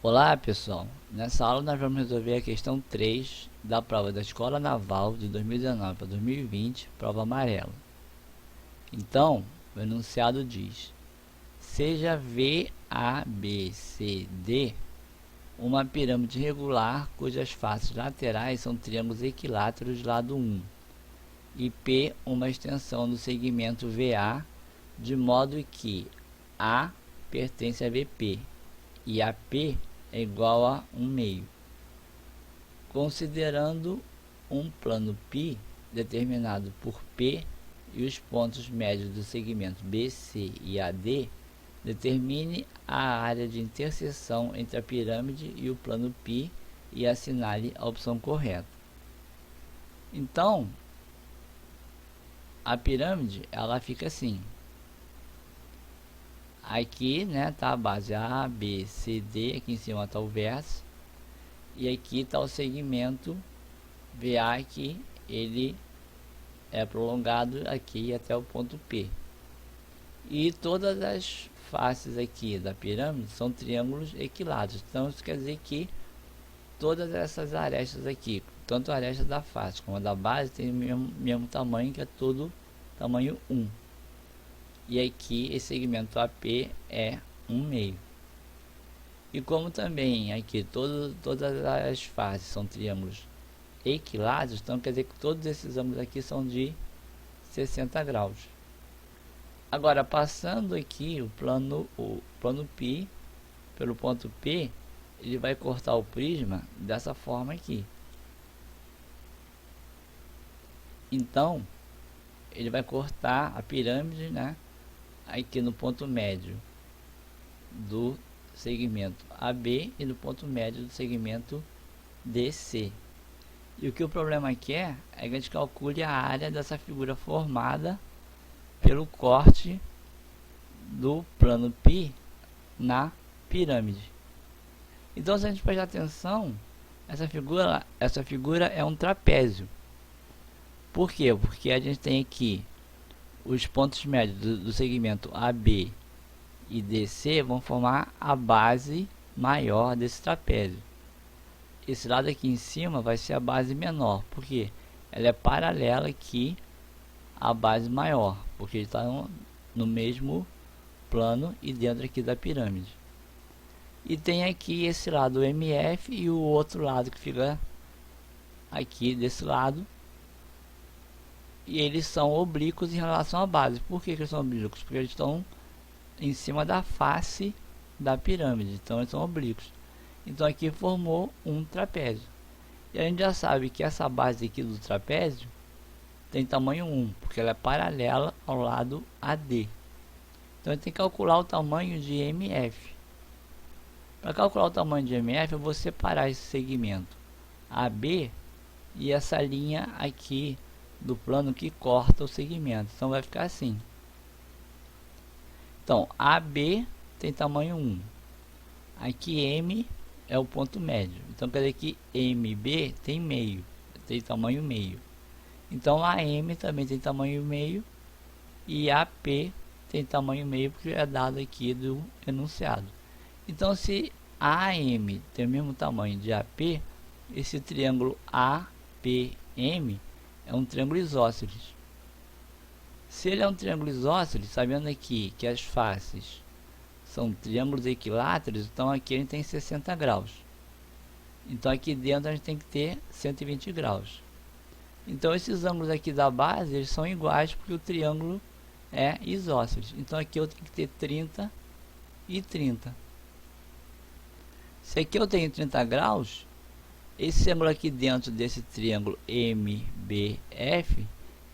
Olá pessoal, nessa aula nós vamos resolver a questão 3 da prova da Escola Naval de 2019 para 2020, prova amarela. Então, o enunciado diz: seja VABCD uma pirâmide regular cujas faces laterais são triângulos equiláteros de lado 1 e P uma extensão do segmento VA, de modo que A pertence a VP e AP é igual a 1/2. Considerando um plano π determinado por P e os pontos médios do segmento BC e AD, determine a área de interseção entre a pirâmide e o plano π e assinale a opção correta. Então, a pirâmide ela fica assim. Aqui, né, tá a base A, B, C, D, aqui em cima está o vértice, e aqui está o segmento VA, que ele é prolongado aqui até o ponto P. E todas as faces aqui da pirâmide são triângulos equiláteros, então isso quer dizer que todas essas arestas aqui, tanto a aresta da face como a da base, tem o mesmo tamanho, que é todo tamanho 1. E aqui esse segmento AP é 1/2. E como também aqui todas as faces são triângulos equiláteros, então quer dizer que todos esses ângulos aqui são de 60 graus. Agora, passando aqui o plano π pelo ponto P, ele vai cortar o prisma dessa forma aqui. Então, ele vai cortar a pirâmide, né, aqui no ponto médio do segmento AB e no ponto médio do segmento DC. E o que o problema aqui é que a gente calcule a área dessa figura formada pelo corte do plano π na pirâmide. Então, se a gente prestar atenção, essa figura é um trapézio. Por quê? Porque a gente tem aqui os pontos médios do segmento AB e DC vão formar a base maior desse trapézio. Esse lado aqui em cima vai ser a base menor, porque ela é paralela aqui à base maior, porque ele está no mesmo plano e dentro aqui da pirâmide. E tem aqui esse lado MF e o outro lado que fica aqui desse lado, e eles são oblíquos em relação à base. Por que eles são oblíquos? Porque eles estão em cima da face da pirâmide, então eles são oblíquos. Então aqui formou um trapézio. E a gente já sabe que essa base aqui do trapézio tem tamanho 1, porque ela é paralela ao lado AD. Então a gente tem que calcular o tamanho de MF. Para calcular o tamanho de MF, eu vou separar esse segmento AB e essa linha aqui do plano que corta o segmento. Então vai ficar assim. Então AB tem tamanho 1. Aqui M é o ponto médio. Então quer dizer que MB tem meio, tem tamanho meio. Então AM também tem tamanho meio e AP tem tamanho meio, porque é dado aqui do enunciado. Então, se AM tem o mesmo tamanho de AP, esse triângulo APM é um triângulo isósceles. Se ele é um triângulo isósceles, sabendo aqui que as faces são triângulos equiláteros, então aqui a gente tem 60 graus. Então aqui dentro a gente tem que ter 120 graus. Então esses ângulos aqui da base, eles são iguais porque o triângulo é isósceles. Então aqui eu tenho que ter 30 e 30. Se aqui eu tenho 30 graus, esse ângulo aqui dentro desse triângulo MBF,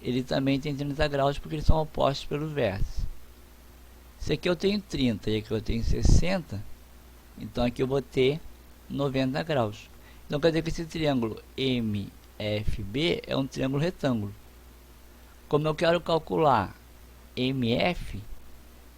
ele também tem 30 graus porque eles são opostos pelos vértices. Se aqui eu tenho 30 e aqui eu tenho 60, então aqui eu vou ter 90 graus. Então quer dizer que esse triângulo MFB é um triângulo retângulo. Como eu quero calcular MF,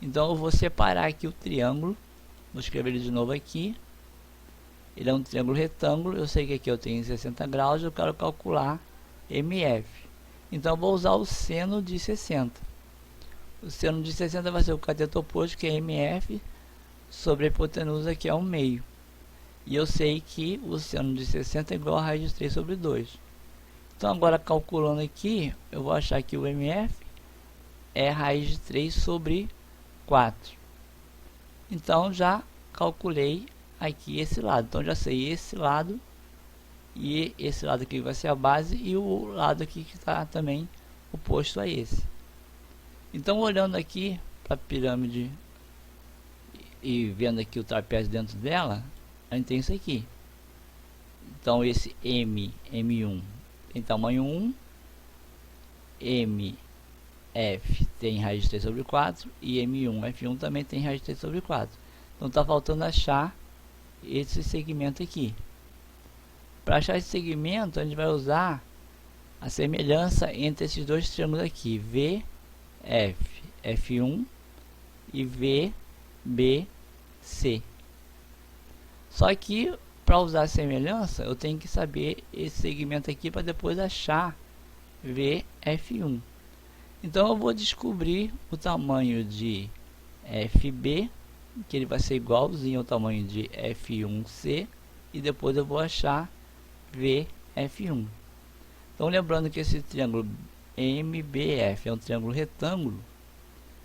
então eu vou separar aqui o triângulo. Vou escrever ele de novo aqui. Ele é um triângulo retângulo, eu sei que aqui eu tenho 60 graus, eu quero calcular MF. Então eu vou usar o seno de 60. O seno de 60 vai ser o cateto oposto, que é MF, sobre a hipotenusa, que é 1/2. E eu sei que o seno de 60 é igual a raiz de 3 sobre 2. Então agora calculando aqui, eu vou achar que o MF é raiz de 3 sobre 4. Então já calculei aqui esse lado. Então já sei esse lado, e esse lado aqui vai ser a base, e o lado aqui que está também oposto a esse. Então olhando aqui para a pirâmide e vendo aqui o trapézio dentro dela, a gente tem isso aqui. Então esse M1 tem tamanho 1, MF tem raiz de 3 sobre 4 e M1, F1 também tem raiz de 3 sobre 4. Então está faltando achar esse segmento aqui. Para achar esse segmento, a gente vai usar a semelhança entre esses dois triângulos aqui, VF, F1 e VBC. Só que para usar a semelhança, eu tenho que saber esse segmento aqui para depois achar VF1. Então eu vou descobrir o tamanho de FB, que ele vai ser igualzinho ao tamanho de F1C, e depois eu vou achar VF1. Então lembrando que esse triângulo MBF é um triângulo retângulo,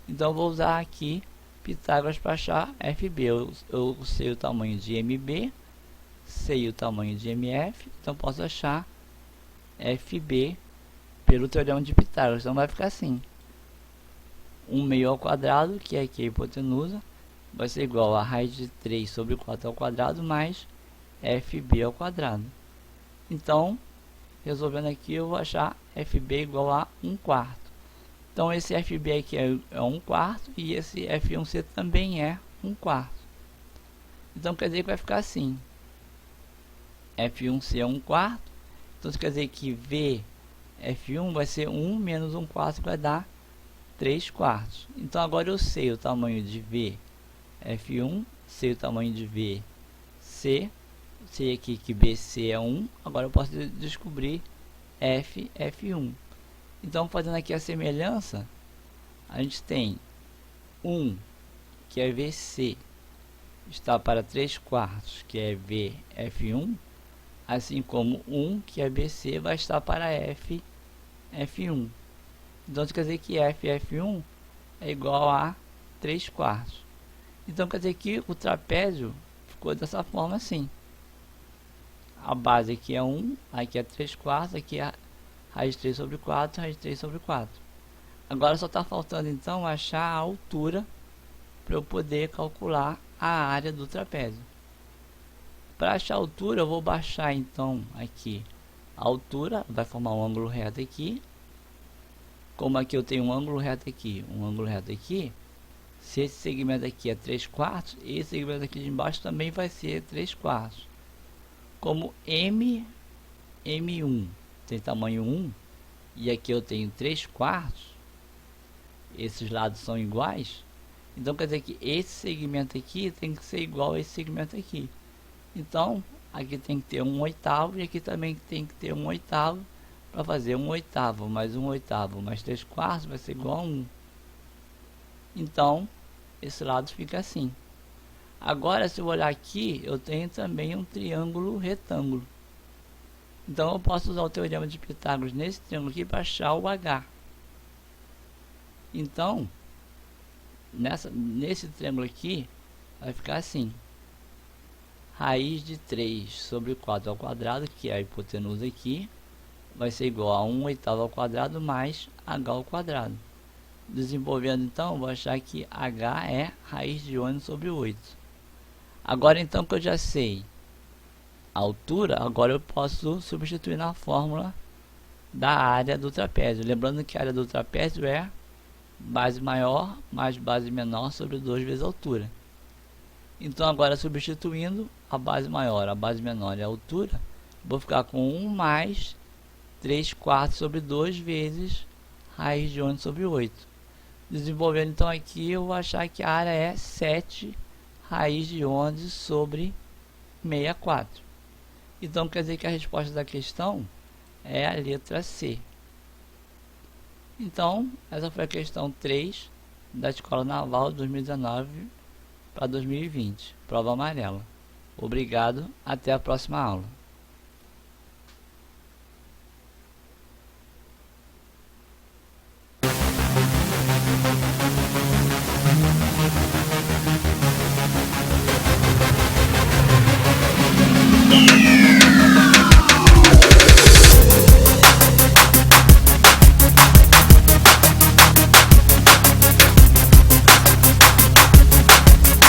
então eu vou usar aqui Pitágoras para achar FB. Eu sei o tamanho de MB, sei o tamanho de MF, então posso achar FB pelo teorema de Pitágoras. Então vai ficar assim: 1 meio ao quadrado, que é aqui a hipotenusa, vai ser igual a raiz de 3 sobre 4 ao quadrado mais FB ao quadrado. Então, resolvendo aqui, eu vou achar FB igual a 1/4. Então esse FB aqui é 1/4 e esse F1C também é 1/4. Então quer dizer que vai ficar assim: F1C é 1/4. Então isso quer dizer que VF1 vai ser 1 menos 1/4, que vai dar 3/4. Então agora eu sei o tamanho de VF1, sei o tamanho de VC, sei aqui que BC é 1. Agora eu posso descobrir F1. Então, fazendo aqui a semelhança, a gente tem 1, que é VC, está para 3/4, que é VF1, assim como 1, que é BC, vai estar para F1. Então, isso quer dizer que F1 é igual a 3/4. Então, quer dizer que o trapézio ficou dessa forma assim. A base aqui é 1, aqui é 3/4, aqui é raiz de 3 sobre 4, raiz de 3 sobre 4. Agora só está faltando então achar a altura para eu poder calcular a área do trapézio. Para achar a altura, eu vou baixar então aqui a altura, vai formar um ângulo reto aqui. Como aqui eu tenho um ângulo reto aqui, se esse segmento aqui é 3/4, esse segmento aqui de embaixo também vai ser 3/4. Como M1 tem tamanho 1 e aqui eu tenho 3/4, esses lados são iguais, então quer dizer que esse segmento aqui tem que ser igual a esse segmento aqui. Então aqui tem que ter 1/8 e aqui também tem que ter 1/8, para fazer 1/8 mais 1/8 mais 3/4 vai ser igual a 1. Então esse lado fica assim. Agora se eu olhar aqui, eu tenho também um triângulo retângulo. Então eu posso usar o teorema de Pitágoras nesse triângulo aqui para achar o H. Então, nesse triângulo aqui, vai ficar assim: raiz de 3 sobre 4 ao quadrado, que é a hipotenusa aqui, vai ser igual a 1/8 ao quadrado mais H ao quadrado. Desenvolvendo então, vou achar que H é raiz de 11 sobre 8. Agora então que eu já sei a altura, agora eu posso substituir na fórmula da área do trapézio. Lembrando que a área do trapézio é base maior mais base menor sobre 2 vezes a altura. Então agora substituindo a base maior, a base menor e a altura, vou ficar com 1 mais 3/4 sobre 2 vezes raiz de 11 sobre 8. Desenvolvendo então aqui, eu vou achar que a área é 7 raiz de 11 sobre 64. Então quer dizer que a resposta da questão é a letra C. Então essa foi a questão 3 da Escola Naval 2019 para 2020, prova amarela. Obrigado, até a próxima aula.